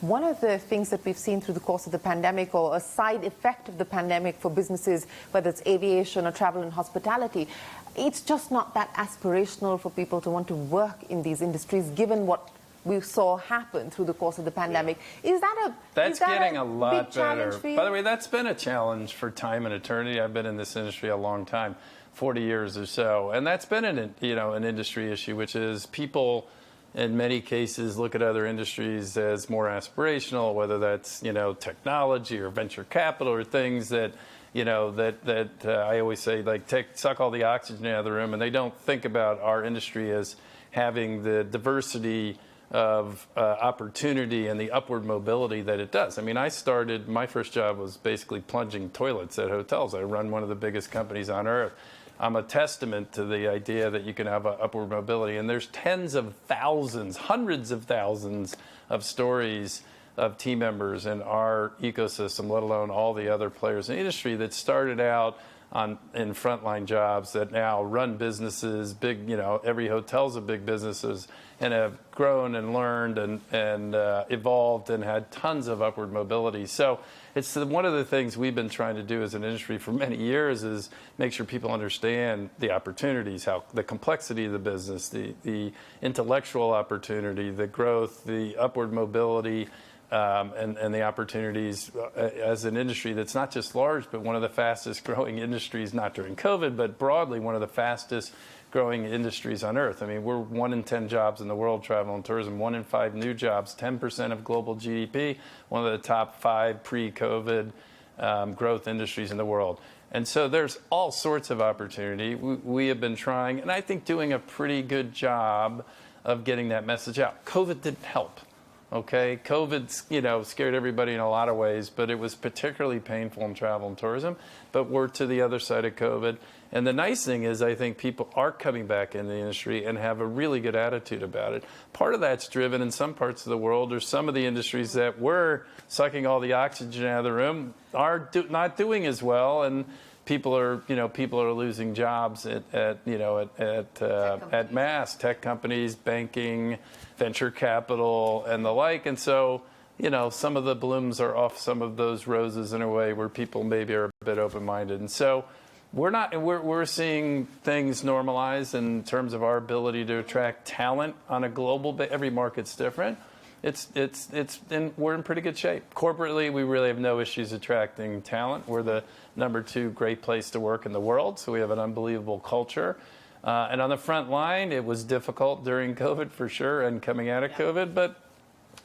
one of the things that we've seen through the course of the pandemic, or a side effect of the pandemic for businesses, whether it's aviation or travel and hospitality, it's just not that aspirational for people to want to work in these industries, given what we saw happen through the course of the pandemic. Is that a That's getting a lot better. For you? By the way, that's been a challenge for time and eternity. I've been in this industry a long time, 40 years or so, and that's been an industry issue, which is people in many cases look at other industries as more aspirational, whether that's technology or venture capital or things that I always say, like, suck all the oxygen out of the room, and they don't think about our industry as having the diversity of opportunity and the upward mobility that it does. I mean, my first job was basically plunging toilets at hotels. I run one of the biggest companies on earth. I'm a testament to the idea that you can have upward mobility. And there's tens of thousands, hundreds of thousands of stories of team members in our ecosystem, let alone all the other players in the industry that started out in frontline jobs that now run businesses, big, every hotel's a big businesses, and have grown and learned and evolved and had tons of upward mobility. So it's one of the things we've been trying to do as an industry for many years is make sure people understand the opportunities, the complexity of the business, the intellectual opportunity, the growth, the upward mobility, and the opportunities as an industry that's not just large, but one of the fastest growing industries, not during COVID, but broadly one of the fastest growing industries on earth. I mean, we're 1 in 10 jobs in the world, travel and tourism, 1 in 5 new jobs, 10% of global GDP, one of the top 5 pre-COVID growth industries in the world. And so there's all sorts of opportunity. We have been trying, and I think doing a pretty good job of getting that message out. COVID didn't help. Okay, COVID, scared everybody in a lot of ways, but it was particularly painful in travel and tourism. But we're to the other side of COVID. And the nice thing is I think people are coming back in the industry and have a really good attitude about it. Part of that's driven in some parts of the world, or some of the industries that were sucking all the oxygen out of the room are not doing as well. And people are losing jobs at mass, tech companies, banking, venture capital, and the like. And so, some of the blooms are off some of those roses in a way where people maybe are a bit open-minded. And so we're seeing things normalize in terms of our ability to attract talent on a global basis. Every market's different. We're in pretty good shape. Corporately, we really have no issues attracting talent. We're the #2 great place to work in the world, so we have an unbelievable culture. And on the front line, it was difficult during COVID for sure, and coming out of COVID, but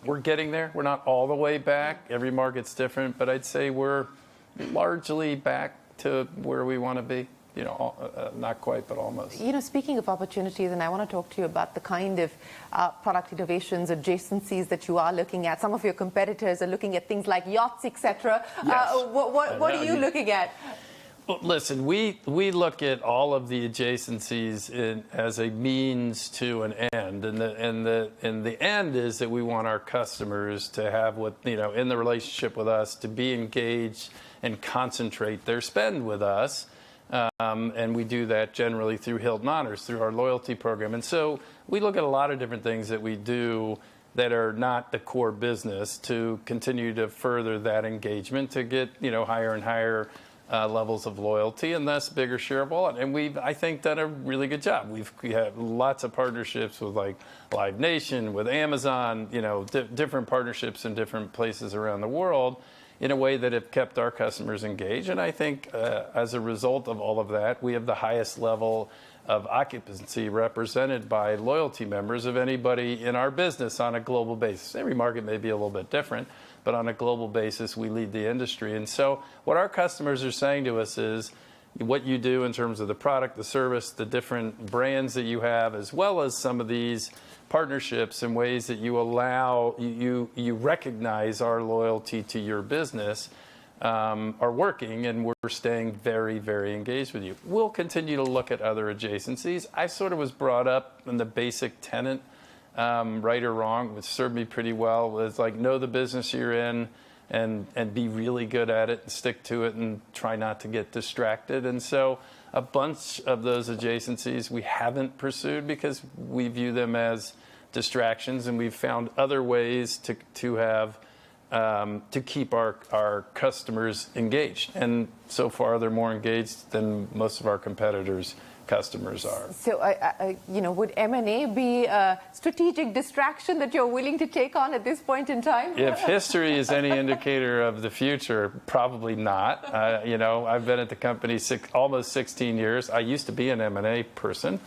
we're getting there. We're not all the way back. Every market's different, but I'd say we're largely back to where we want to be. Not quite, but almost. Speaking of opportunities, and I want to talk to you about the kind of product innovations, adjacencies that you are looking at. Some of your competitors are looking at things like yachts, etc. Yes. What are you looking at? Well, listen, we look at all of the adjacencies as a means to an end, and the end is that we want our customers to have in the relationship with us, to be engaged and concentrate their spend with us. And we do that generally through Hilton Honors, through our loyalty program. And so we look at a lot of different things that we do that are not the core business to continue to further that engagement, to get higher and higher levels of loyalty, and thus bigger share of wallet. And we've, I think, done a really good job. We have lots of partnerships with like Live Nation, with Amazon, different partnerships in different places around the world, in a way that have kept our customers engaged. And I think as a result of all of that, we have the highest level of occupancy represented by loyalty members of anybody in our business on a global basis. Every market may be a little bit different, but on a global basis, we lead the industry. And so what our customers are saying to us is, what you do in terms of the product, the service, the different brands that you have, as well as some of these partnerships and ways that you allow, you recognize our loyalty to your business, are working, and we're staying very, very engaged with you. We'll continue to look at other adjacencies. I sort of was brought up in the basic tenet, right or wrong, which served me pretty well. It's like, know the business you're in, and be really good at it and stick to it and try not to get distracted. And so a bunch of those adjacencies we haven't pursued because we view them as distractions, and we've found other ways to have to keep our customers engaged. And so far, they're more engaged than most of our competitors' customers are. So, would M&A be a strategic distraction that you're willing to take on at this point in time? If history is any indicator of the future, probably not. I've been at the company almost 16 years. I used to be an M&A person,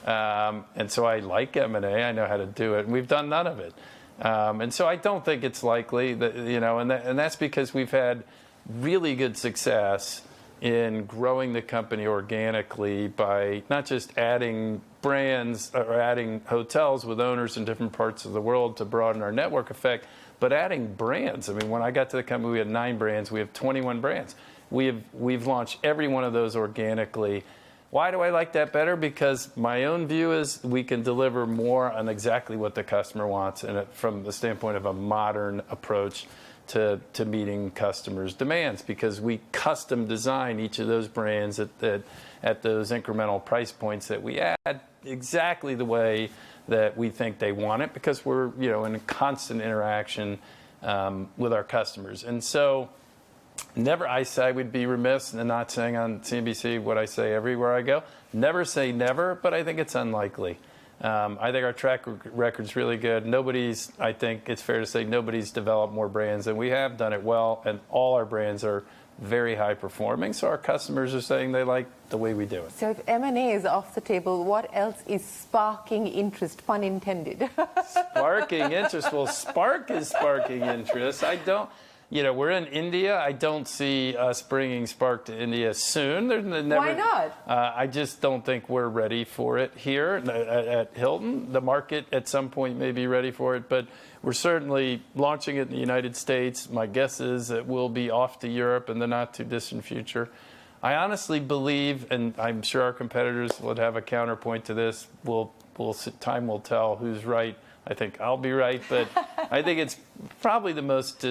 and so I like M&A. I know how to do it, and we've done none of it. And so I don't think it's likely that, and that's because we've had really good success in growing the company organically by not just adding brands or adding hotels with owners in different parts of the world to broaden our network effect, but adding brands. I mean, when I got to the company, we had 9 brands. We have 21 brands. We've launched every one of those organically. Why do I like that better? Because my own view is we can deliver more on exactly what the customer wants, and from the standpoint of a modern approach to meeting customers' demands, because we custom design each of those brands at those incremental price points that we add exactly the way that we think they want it, because we're in constant interaction with our customers. And so I would be remiss in not saying on CNBC what I say everywhere I go. Never say never, but I think it's unlikely. I think our track record's really good. I think it's fair to say nobody's developed more brands than we have, done it well, and all our brands are very high performing. So our customers are saying they like the way we do it. So if M&A is off the table, what else is sparking interest, pun intended? Sparking interest? Well, Spark is sparking interest. We're in India. I don't see us bringing Spark to India soon. Why not? I just don't think we're ready for it here at Hilton. The market at some point may be ready for it, but we're certainly launching it in the United States. My guess is it will be off to Europe in the not too distant future. I honestly believe, and I'm sure our competitors would have a counterpoint to this. Time will tell who's right. I think I'll be right, but I think it's probably the most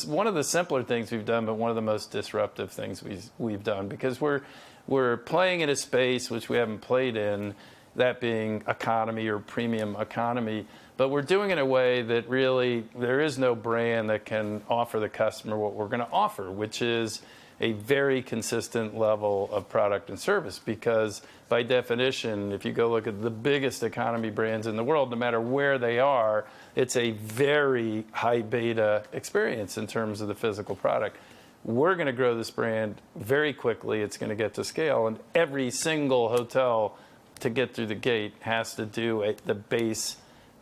one of the simpler things we've done, but one of the most disruptive things we've done, because we're playing in a space which we haven't played in, that being economy or premium economy, but we're doing it in a way that really there is no brand that can offer the customer what we're going to offer, which is a very consistent level of product and service. Because by definition, if you go look at the biggest economy brands in the world, no matter where they are, it's a very high beta experience in terms of the physical product. We're going to grow this brand very quickly. It's going to get to scale, and every single hotel to get through the gate has to do the base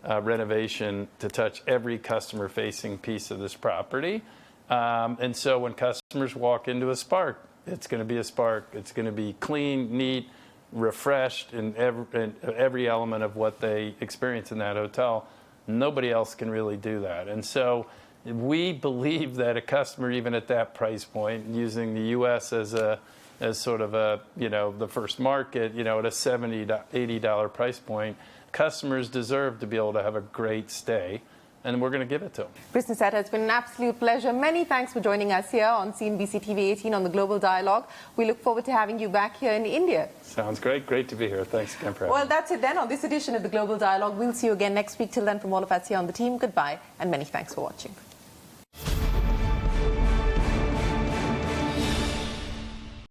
renovation to touch every customer-facing piece of this property. And so when customers walk into a Spark, it's going to be a Spark. It's going to be clean, neat, refreshed in every element of what they experience in that hotel. Nobody else can really do that. And so we believe that a customer, even at that price point, using the U.S. as sort of the first market, at a $70 to $80 price point, customers deserve to be able to have a great stay. And we're going to give it to them. Chris Nassetta, it's been an absolute pleasure. Many thanks for joining us here on CNBC-TV18 on the Global Dialogue. We look forward to having you back here in India. Sounds great. Great to be here. Thanks again for having me. Well, that's it then on this edition of the Global Dialogue. We'll see you again next week. Till then, from all of us here on the team, goodbye and many thanks for watching.